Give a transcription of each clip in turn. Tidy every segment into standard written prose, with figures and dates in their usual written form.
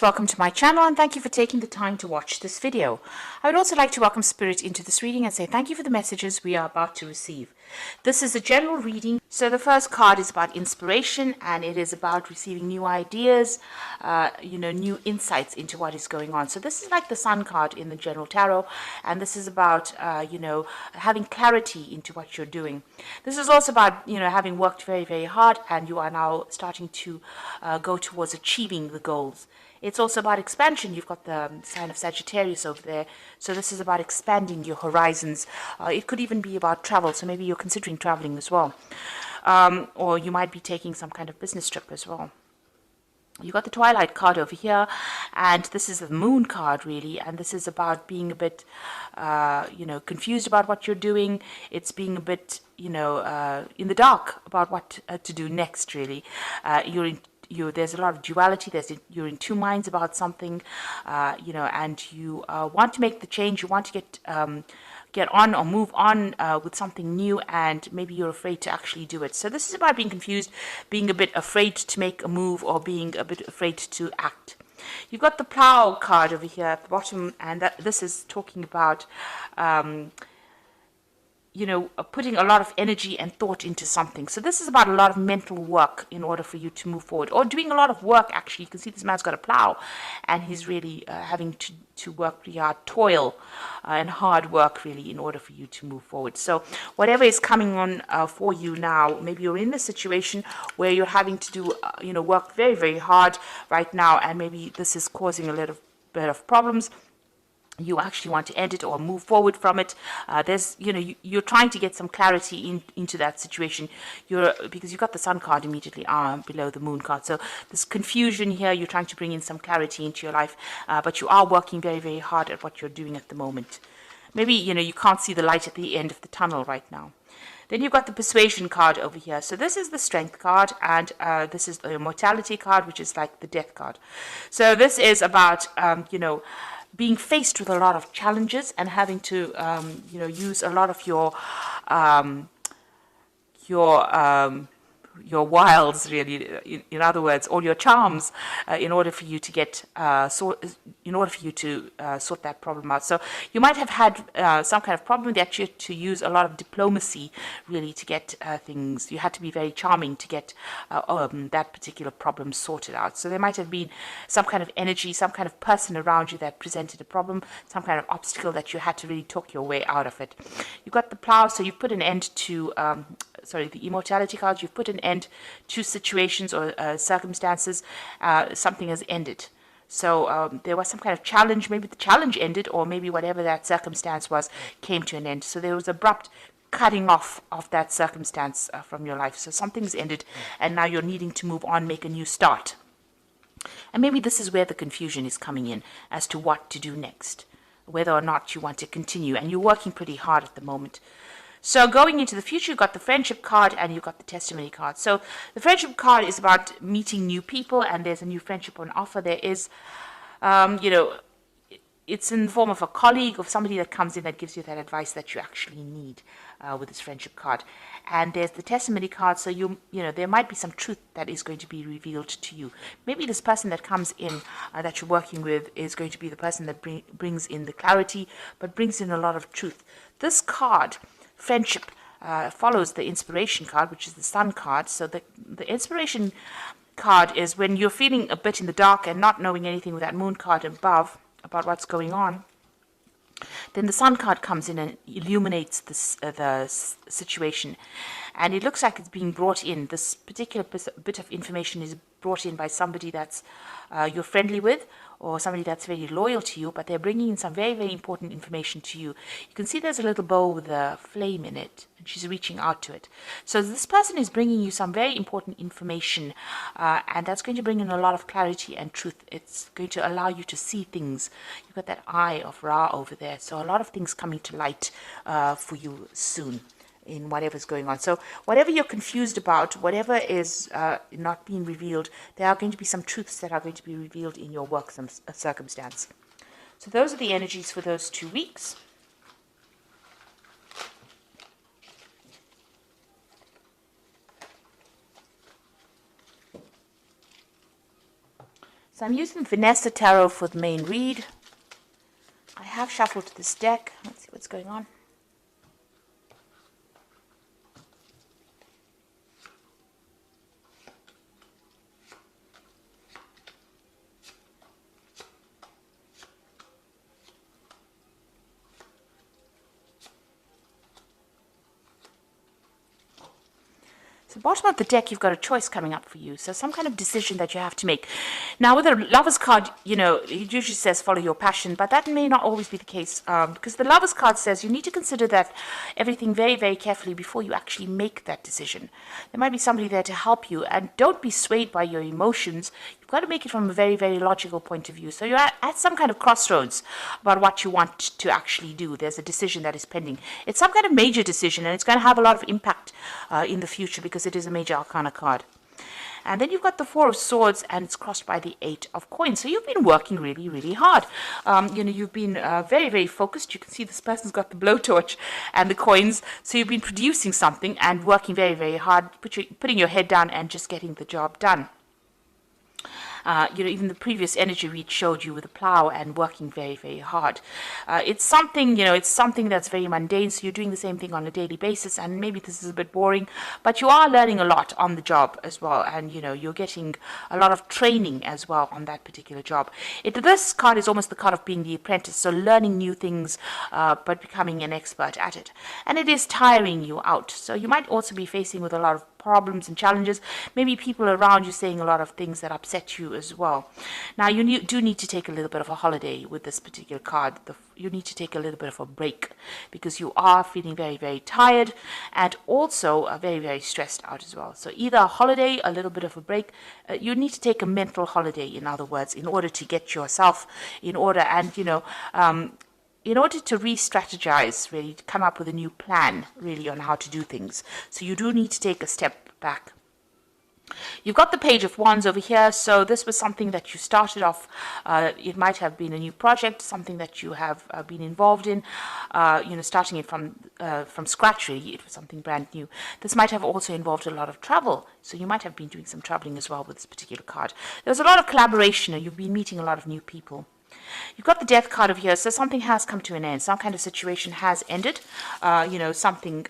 Welcome to my channel and thank you for taking the time to watch this video. I would also like to welcome Spirit into this reading and say thank you for the messages we are about to receive. This is a general reading. So the first card is about inspiration, and it is about receiving new ideas, new insights into what is going on. So this is like the Sun card in the general tarot, and this is about, having clarity into what you're doing. This is also about, having worked very, very hard and you are now starting to go towards achieving the goals. It's also about expansion. You've got the sign of Sagittarius over there. So this is about expanding your horizons. It could even be about travel. So maybe you're considering traveling as well. Or you might be taking some kind of business trip as well. You got the Twilight card over here, and this is the Moon card really, and this is about being a bit, confused about what you're doing. It's being a bit, in the dark about what to do next really. There's a lot of duality. You're in two minds about something, and you want to make the change. You want to get on or move on with something new, and maybe you're afraid to actually do it. So this is about being confused, being a bit afraid to make a move, or being a bit afraid to act. You've got the Plow card over here at the bottom, and this is talking about putting a lot of energy and thought into something. So this is about a lot of mental work in order for you to move forward, or doing a lot of work actually. You can see this man's got a plow, and he's really having to work pretty hard, toil and hard work really in order for you to move forward. So whatever is coming on for you now, maybe you're in a situation where you're having to do work very, very hard right now, and maybe this is causing a little bit of problems. You actually want to end it or move forward from it. You're trying to get some clarity into that situation. Because you've got the Sun card immediately below the Moon card. So this confusion here, you're trying to bring in some clarity into your life, but you are working very, very hard at what you're doing at the moment. Maybe, you can't see the light at the end of the tunnel right now. Then you've got the Persuasion card over here. So this is the Strength card, and this is the Immortality card, which is like the Death card. So this is about, being faced with a lot of challenges and having to, use a lot of your wiles, really. In other words, all your charms, in order for you to get sort that problem out. So you might have had some kind of problem that you had to use a lot of diplomacy, really, to get things. You had to be very charming to get that particular problem sorted out. So there might have been some kind of energy, some kind of person around you that presented a problem, some kind of obstacle that you had to really talk your way out of it. You've got the Plow, so you put an end to the Immortality card. You've put an end to situations or circumstances. Something has ended. So there was some kind of challenge. Maybe the challenge ended, or maybe whatever that circumstance was came to an end. So there was abrupt cutting off of that circumstance from your life. So something's ended, and now you're needing to move on, make a new start. And maybe this is where the confusion is coming in as to what to do next, whether or not you want to continue. And you're working pretty hard at the moment. So going into the future, you've got the Friendship card and you've got the Testimony card. So the Friendship card is about meeting new people, and there's a new friendship on offer. There is, it's in the form of a colleague, of somebody that comes in that gives you that advice that you actually need with this Friendship card. And there's the Testimony card, so there might be some truth that is going to be revealed to you. Maybe this person that comes in that you're working with is going to be the person that brings in the clarity, but brings in a lot of truth. This card, Friendship, follows the Inspiration card, which is the Sun card. So the Inspiration card is when you're feeling a bit in the dark and not knowing anything with that Moon card above about what's going on. Then the Sun card comes in and illuminates the situation. And it looks like it's being brought in. This particular bit of information is brought in by somebody that's you're friendly with, or somebody that's very loyal to you, but they're bringing in some very, very important information to you. You can see there's a little bowl with a flame in it, and she's reaching out to it. So this person is bringing you some very important information, and that's going to bring in a lot of clarity and truth. It's going to allow you to see things. You've got that Eye of Ra over there, so a lot of things coming to light for you soon in whatever's going on. So whatever you're confused about, whatever is not being revealed, there are going to be some truths that are going to be revealed in your work circumstance. So those are the energies for those 2 weeks. So I'm using Vanessa Tarot for the main read. I have shuffled this deck. Let's see what's going on. So bottom of the deck, you've got a choice coming up for you. So some kind of decision that you have to make. Now, with a Lover's card, you know, it usually says follow your passion, but that may not always be the case because the Lover's card says you need to consider that everything very, very carefully before you actually make that decision. There might be somebody there to help you, and don't be swayed by your emotions. You've got to make it from a very, very logical point of view. So you're at some kind of crossroads about what you want to actually do. There's a decision that is pending. It's some kind of major decision, and it's going to have a lot of impact in the future because it is a major arcana card. And then you've got the Four of Swords, and it's crossed by the Eight of Coins. So you've been working really, really hard. You know, you've been very, very focused. You can see this person's got the blowtorch and the coins. So you've been producing something and working very, very hard, putting your head down and just getting the job done. You know, even the previous energy read showed you with a plow and working very, very hard. It's something, you know, it's something that's very mundane, so you're doing the same thing on a daily basis, and maybe this is a bit boring, but you are learning a lot on the job as well, and, you know, you're getting a lot of training as well on that particular job. This card is almost the card of being the apprentice, so learning new things, but becoming an expert at it. And it is tiring you out, so you might also be facing with a lot of problems and challenges, maybe people around you saying a lot of things that upset you as well. Now, you do need to take a little bit of a holiday with this particular card. You need to take a little bit of a break because you are feeling very, very tired and also very, very stressed out as well. So either a holiday, a little bit of a break. You need to take a mental holiday, in other words, in order to get yourself in order and, you know, in order to re-strategize, really, to come up with a new plan, really, on how to do things. So you do need to take a step back. You've got the Page of Wands over here, so this was something that you started off, it might have been a new project, something that you have been involved in, you know, starting it from scratch, really. It was something brand new. This might have also involved a lot of travel, so you might have been doing some traveling as well with this particular card. There was a lot of collaboration, and you've been meeting a lot of new people. You've got the Death card over here, so something has come to an end. Some kind of situation has ended. You know, something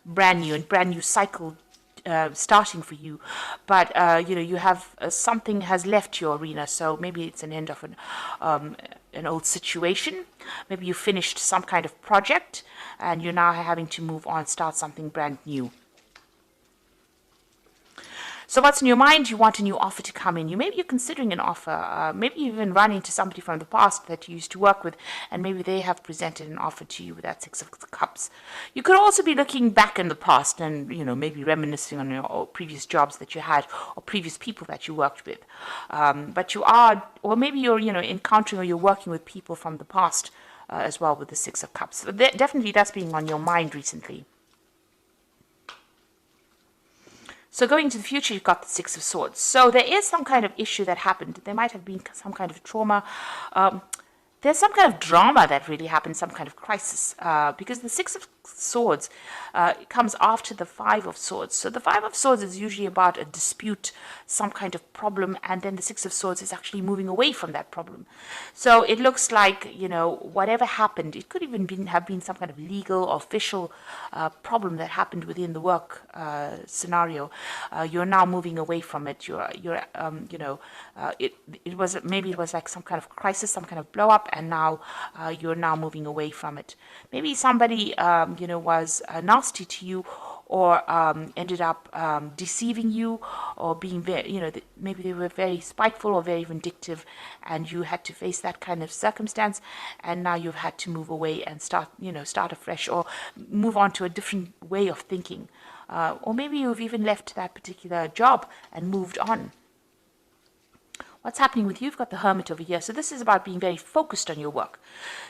brand new and brand new cycle starting for you. But, you know, you have something has left your arena, so maybe it's an end of an old situation. Maybe you finished some kind of project and you're now having to move on, start something brand new. So what's in your mind? You want a new offer to come in. Maybe you're considering an offer. Maybe you even run into somebody from the past that you used to work with, and maybe they have presented an offer to you with that Six of Cups. You could also be looking back in the past and, you know, maybe reminiscing on your previous jobs that you had or previous people that you worked with. But you are, or maybe you're, you know, encountering or you're working with people from the past as well with the Six of Cups. So definitely that's been on your mind recently. So going into the future, you've got the Six of Swords. So there is some kind of issue that happened. There might have been some kind of trauma. There's some kind of drama that really happened, some kind of crisis, because the Six of Swords comes after the Five of Swords. So the Five of Swords is usually about a dispute, some kind of problem, and then the Six of Swords is actually moving away from that problem. So it looks like, you know, whatever happened, it could even have been some kind of legal or official problem that happened within the work scenario. You're now moving away from it. You know, it was like some kind of crisis, some kind of blow up, and now you're now moving away from it. Maybe somebody you know, was nasty to you, or ended up deceiving you, or being very, you know, maybe they were very spiteful or very vindictive, and you had to face that kind of circumstance, and now you've had to move away and start afresh, or move on to a different way of thinking, or maybe you've even left that particular job and moved on. What's happening with you? You've got the Hermit over here. So this is about being very focused on your work.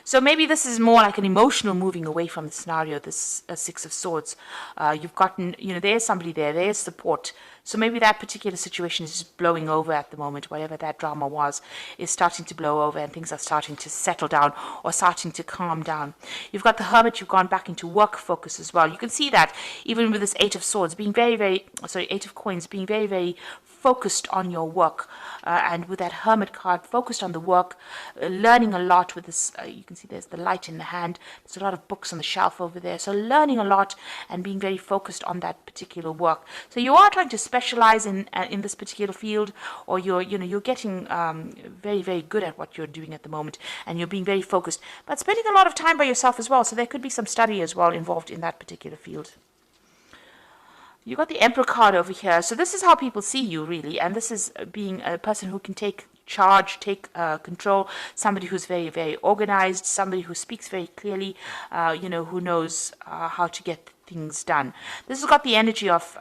So maybe this is more like an emotional moving away from the scenario, this Six of Swords. You've gotten, you know, there's somebody there, there's support. So maybe that particular situation is just blowing over at the moment. Whatever that drama was is starting to blow over, and things are starting to settle down or starting to calm down. You've got the Hermit. You've gone back into work focus as well. You can see that even with this Eight of Swords being Eight of Coins being very, very focused on your work, and with that Hermit card, focused on the work, learning a lot with this. You can see there's the light in the hand. There's a lot of books on the shelf over there. So learning a lot and being very focused on that particular work. So you are trying to specialize in this particular field, or you're getting very, very good at what you're doing at the moment, and you're being very focused, but spending a lot of time by yourself as well. So there could be some study as well involved in that particular field. You got the Emperor card over here. So this is how people see you, really. And this is being a person who can take charge, take control, somebody who's very, very organized, somebody who speaks very clearly, who knows how to get things done. This has got the energy of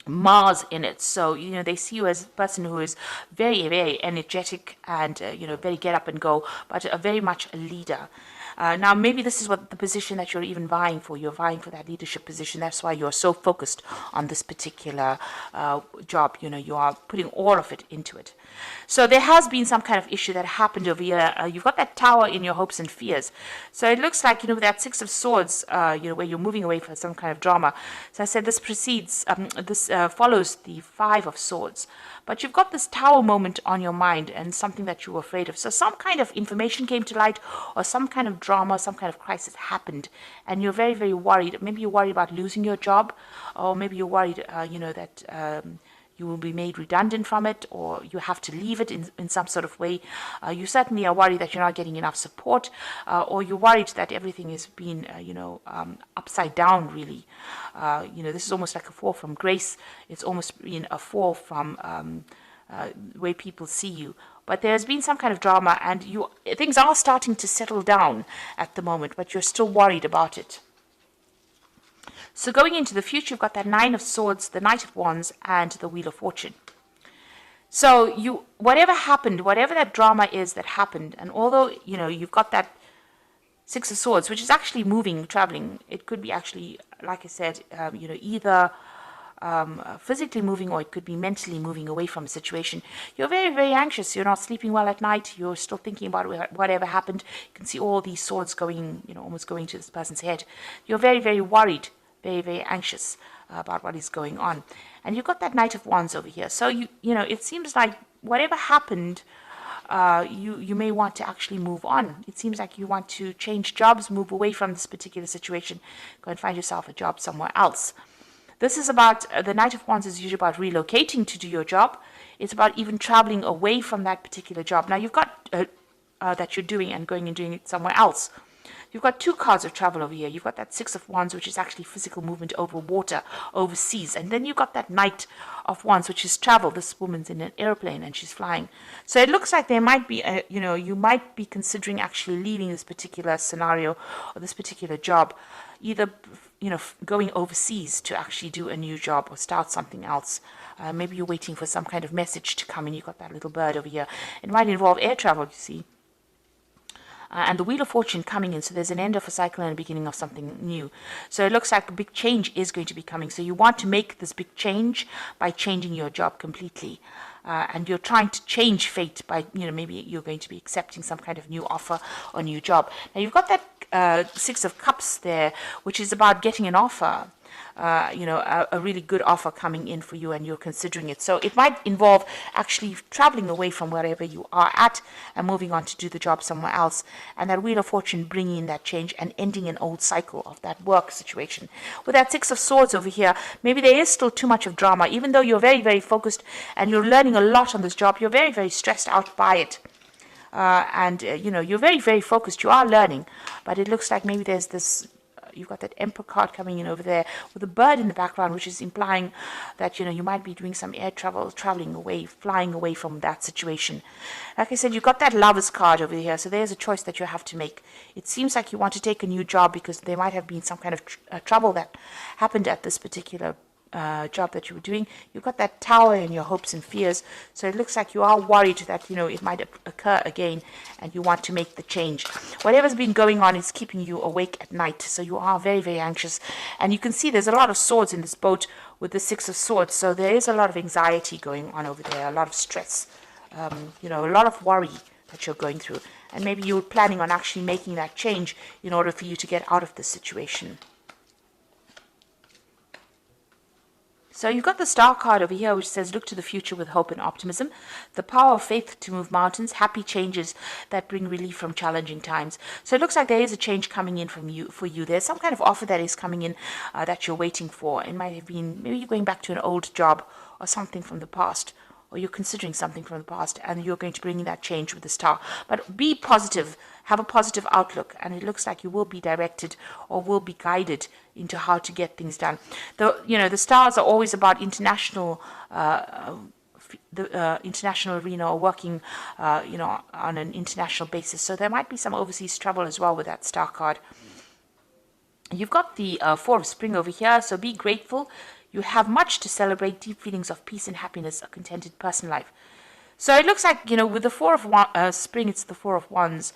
Mars in it. So, they see you as a person who is very, very energetic and, very get up and go, but very much a leader. Now, maybe this is what the position that you're even vying for. You're vying for that leadership position. That's why you're so focused on this particular job. You are putting all of it into it. So there has been some kind of issue that happened over here. You've got that Tower in your hopes and fears. So it looks like, that Six of Swords, where you're moving away from some kind of drama. So I said this follows the Five of Swords. But you've got this Tower moment on your mind and something that you were afraid of. So some kind of information came to light, or some kind of drama, some kind of crisis happened, and you're very, very worried. Maybe you're worried about losing your job, or maybe you're worried, that you will be made redundant from it, or you have to leave it in some sort of way. You certainly are worried that you're not getting enough support, or you're worried that everything is being, upside down, really. This is almost like a fall from grace. It's almost been a fall from the way people see you. But there's been some kind of drama, and things are starting to settle down at the moment, but you're still worried about it. So going into the future, you've got that Nine of Swords, the Knight of Wands, and the Wheel of Fortune. So whatever happened, whatever that drama is that happened, and although, you've got that Six of Swords, which is actually moving, traveling, it could be actually, like I said, either physically moving, or it could be mentally moving away from a situation. You're very, very anxious. You're not sleeping well at night. You're still thinking about whatever happened. You can see all these swords going, almost going to this person's head. You're very, very worried, very, very anxious about what is going on. And you've got that Knight of Wands over here. So, it seems like whatever happened, you may want to actually move on. It seems like you want to change jobs, move away from this particular situation, go and find yourself a job somewhere else. This is about, the Knight of Wands is usually about relocating to do your job. It's about even traveling away from that particular job. Now, you've got that you're doing and going and doing it somewhere else. You've got two cards of travel over here. You've got that Six of Wands, which is actually physical movement over water, overseas. And then you've got that Knight of Wands, which is travel. This woman's in an airplane and she's flying. So it looks like there might be, you might be considering actually leaving this particular scenario or this particular job. Either, going overseas to actually do a new job or start something else. Maybe you're waiting for some kind of message to come in. You've got that little bird over here. It might involve air travel, you see. And the Wheel of Fortune coming in, so there's an end of a cycle and a beginning of something new. So it looks like a big change is going to be coming. So you want to make this big change by changing your job completely. And you're trying to change fate by, maybe you're going to be accepting some kind of new offer or new job. Now, you've got that Six of Cups there, which is about getting an offer. A really good offer coming in for you, and you're considering it. So it might involve actually traveling away from wherever you are at and moving on to do the job somewhere else. And that Wheel of Fortune bringing in that change and ending an old cycle of that work situation. With that Six of Swords over here, maybe there is still too much of drama. Even though you're very, very focused and you're learning a lot on this job, you're very, very stressed out by it. You're very, very focused. You are learning, but it looks like maybe there's this. You've got that Emperor card coming in over there with a bird in the background, which is implying that, you might be doing some air travel, traveling away, flying away from that situation. Like I said, you've got that Lovers card over here. So there's a choice that you have to make. It seems like you want to take a new job because there might have been some kind of trouble that happened at this particular job that you were doing. You've got that Tower in your hopes and fears. So it looks like you are worried that, it might occur again and you want to make the change. Whatever's been going on is keeping you awake at night. So you are very, very anxious. And you can see there's a lot of swords in this boat with the Six of Swords. So there is a lot of anxiety going on over there, a lot of stress, a lot of worry that you're going through. And maybe you're planning on actually making that change in order for you to get out of this situation. So you've got the star card over here, which says, look to the future with hope and optimism, the power of faith to move mountains, happy changes that bring relief from challenging times. So it looks like there is a change coming in for you. There's some kind of offer that is coming in that you're waiting for. It might have been, maybe you're going back to an old job or something from the past, or you're considering something from the past, and you're going to bring in that change with the star. But be positive, have a positive outlook, and it looks like you will be directed or will be guided into how to get things done. The stars are always about international, the international arena, or working, on an international basis. So there might be some overseas travel as well with that star card. You've got the Four of Spring over here, so be grateful. You have much to celebrate, deep feelings of peace and happiness, a contented personal life. So it looks like, with the Four of Spring, it's the Four of Wands.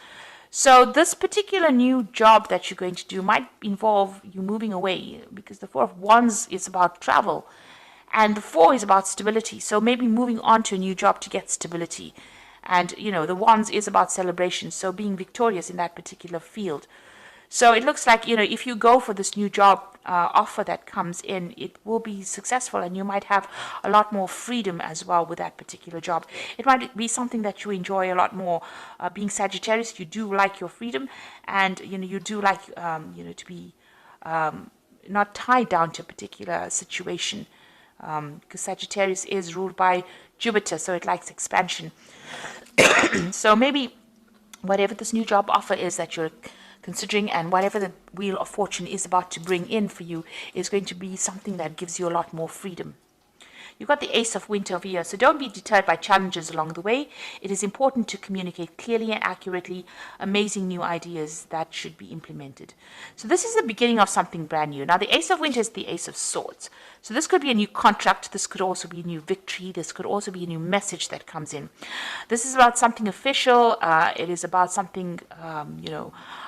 So this particular new job that you're going to do might involve you moving away, because the Four of Wands is about travel and the Four is about stability. So maybe moving on to a new job to get stability. And, the Wands is about celebration, so being victorious in that particular field. So it looks like, if you go for this new job offer that comes in, it will be successful, and you might have a lot more freedom as well with that particular job. It might be something that you enjoy a lot more. Being Sagittarius, you do like your freedom, and, you do like, to be not tied down to a particular situation, because Sagittarius is ruled by Jupiter, so it likes expansion. So maybe whatever this new job offer is that you're considering, and whatever the Wheel of Fortune is about to bring in for you, is going to be something that gives you a lot more freedom. You've got the Ace of Winter over here, so don't be deterred by challenges along the way. It is important to communicate clearly and accurately amazing new ideas that should be implemented. So this is the beginning of something brand new. Now the Ace of Winter is the Ace of Swords. So this could be a new contract, this could also be a new victory, this could also be a new message that comes in. This is about something official, it is about something,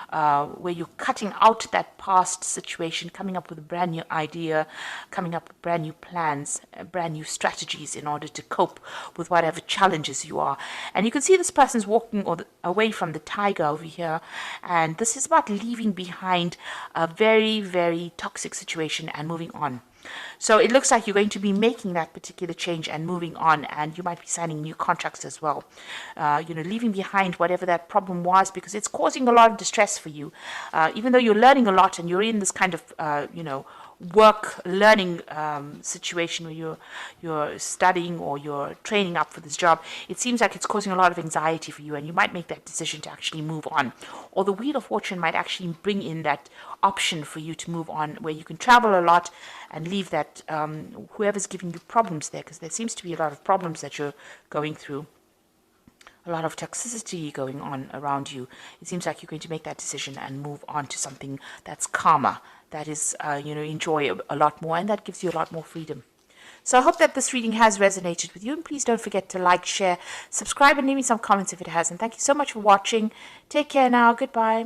where you're cutting out that past situation, coming up with a brand new idea, coming up with brand new plans, brand new strategies in order to cope with whatever challenges you are. And you can see this person's walking away from the tiger over here, and this is about leaving behind a very, very toxic situation and moving on. So it looks like you're going to be making that particular change and moving on, and you might be signing new contracts as well. Leaving behind whatever that problem was, because it's causing a lot of distress for you. Even though you're learning a lot and you're in this kind of, work learning situation where you're studying or you're training up for this job, it seems like it's causing a lot of anxiety for you, and you might make that decision to actually move on. Or the Wheel of Fortune might actually bring in that option for you to move on, where you can travel a lot and leave that whoever's giving you problems there, because there seems to be a lot of problems that you're going through, a lot of toxicity going on around you. It seems like you're going to make that decision and move on to something that's calmer, that is, enjoy a lot more, and that gives you a lot more freedom. So I hope that this reading has resonated with you, and please don't forget to like, share, subscribe, and leave me some comments if it has. And thank you so much for watching. Take care now. Goodbye.